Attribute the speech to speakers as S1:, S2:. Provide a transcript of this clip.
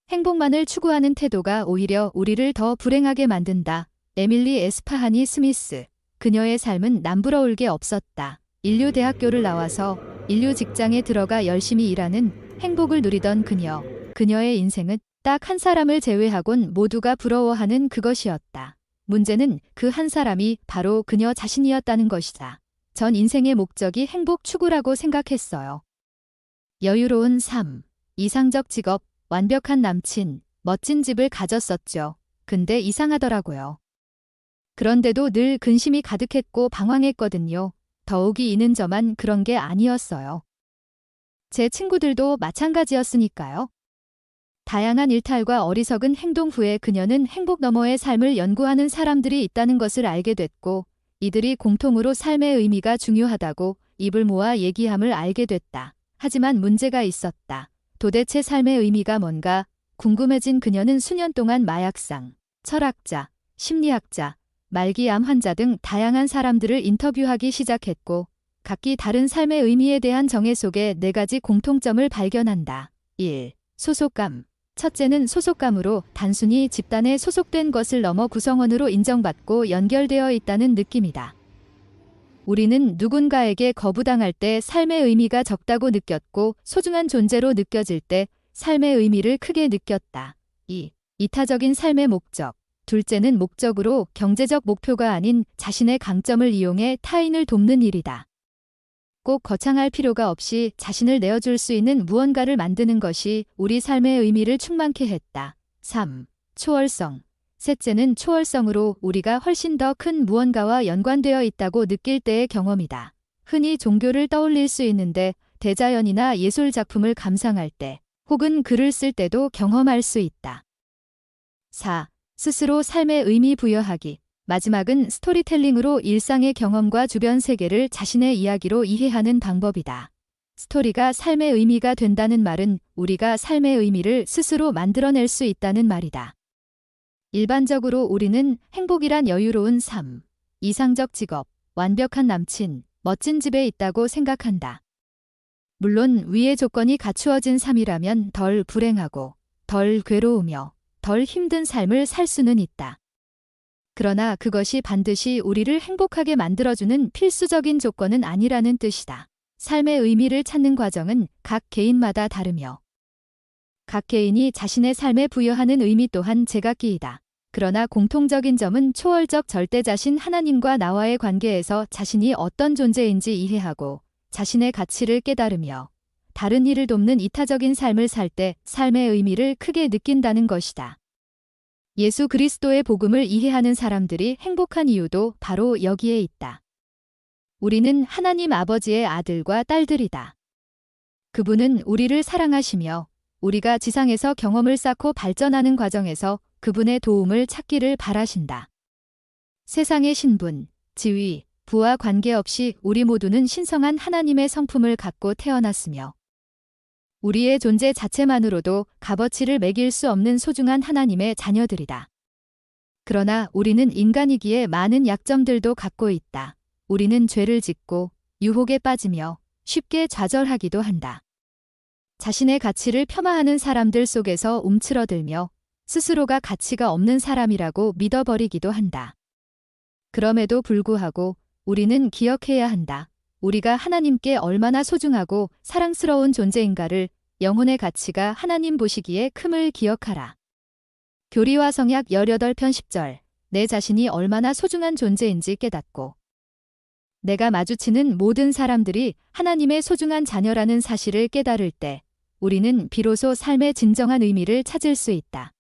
S1: 행복만을 추구하는 태도가 오히려 우리를 더 불행하게 만든다. 에밀리 에스파하니 스미스. 그녀의 삶은 남부러울 게 없었다. 인류 대학교를 나와서 인류 직장에 들어가 열심히 일하는 행복을 누리던 그녀. 그녀의 인생은 딱 한 사람을 제외하곤 모두가 부러워하는 그것이었다. 문제는 그 한 사람이 바로 그녀 자신이었다는 것이다. 전 인생의 목적이 행복 추구라고 생각했어요. 여유로운 삶, 이상적 직업, 완벽한 남친, 멋진 집을 가졌었죠. 근데 이상하더라고요. 그런데도 늘 근심이 가득했고 방황했거든요. 더욱이 이는 저만 그런 게 아니었어요. 제 친구들도 마찬가지였으니까요. 다양한 일탈과 어리석은 행동 후에 그녀는 행복 너머의 삶을 연구하는 사람들이 있다는 것을 알게 됐고, 이들이 공통으로 삶의 의미가 중요하다고 입을 모아 얘기함을 알게 됐다. 하지만 문제가 있었다. 도대체 삶의 의미가 뭔가 궁금해진 그녀는 수년 동안 마약상, 철학자, 심리학자, 말기암 환자 등 다양한 사람들을 인터뷰하기 시작했고, 각기 다른 삶의 의미에 대한 정의 속에 4가지 공통점을 발견한다. 1. 소속감. 첫째는 소속감으로 단순히 집단에 소속된 것을 넘어 구성원으로 인정받고 연결되어 있다는 느낌이다. 우리는 누군가에게 거부당할 때 삶의 의미가 적다고 느꼈고 소중한 존재로 느껴질 때 삶의 의미를 크게 느꼈다. 2. 이타적인 삶의 목적. 둘째는 목적으로 경제적 목표가 아닌 자신의 강점을 이용해 타인을 돕는 일이다. 꼭 거창할 필요가 없이 자신을 내어줄 수 있는 무언가를 만드는 것이 우리 삶의 의미를 충만케 했다. 3. 초월성. 셋째는 초월성으로 우리가 훨씬 더 큰 무언가와 연관되어 있다고 느낄 때의 경험이다. 흔히 종교를 떠올릴 수 있는데 대자연이나 예술 작품을 감상할 때 혹은 글을 쓸 때도 경험할 수 있다. 4. 스스로 삶의 의미 부여하기. 마지막은 스토리텔링으로 일상의 경험과 주변 세계를 자신의 이야기로 이해하는 방법이다. 스토리가 삶의 의미가 된다는 말은 우리가 삶의 의미를 스스로 만들어낼 수 있다는 말이다. 일반적으로 우리는 행복이란 여유로운 삶, 이상적 직업, 완벽한 남친, 멋진 집에 있다고 생각한다. 물론 위의 조건이 갖추어진 삶이라면 덜 불행하고, 덜 괴로우며, 덜 힘든 삶을 살 수는 있다. 그러나 그것이 반드시 우리를 행복하게 만들어주는 필수적인 조건은 아니라는 뜻이다. 삶의 의미를 찾는 과정은 각 개인마다 다르며 각 개인이 자신의 삶에 부여하는 의미 또한 제각기이다. 그러나 공통적인 점은 초월적 절대자신 하나님과 나와의 관계에서 자신이 어떤 존재인지 이해하고 자신의 가치를 깨달으며 다른 이를 돕는 이타적인 삶을 살 때 삶의 의미를 크게 느낀다는 것이다. 예수 그리스도의 복음을 이해하는 사람들이 행복한 이유도 바로 여기에 있다. 우리는 하나님 아버지의 아들과 딸들이다. 그분은 우리를 사랑하시며 우리가 지상에서 경험을 쌓고 발전하는 과정에서 그분의 도움을 찾기를 바라신다. 세상의 신분, 지위, 부와 관계없이 우리 모두는 신성한 하나님의 성품을 갖고 태어났으며 우리의 존재 자체만으로도 값어치를 매길 수 없는 소중한 하나님의 자녀들이다. 그러나 우리는 인간이기에 많은 약점들도 갖고 있다. 우리는 죄를 짓고 유혹에 빠지며 쉽게 좌절하기도 한다. 자신의 가치를 폄하하는 사람들 속에서 움츠러들며 스스로가 가치가 없는 사람이라고 믿어버리기도 한다. 그럼에도 불구하고 우리는 기억해야 한다. 우리가 하나님께 얼마나 소중하고 사랑스러운 존재인가를 영혼의 가치가 하나님 보시기에 큼을 기억하라. 교리와 성약 18편 10절. 내 자신이 얼마나 소중한 존재인지 깨닫고 내가 마주치는 모든 사람들이 하나님의 소중한 자녀라는 사실을 깨달을 때 우리는 비로소 삶의 진정한 의미를 찾을 수 있다.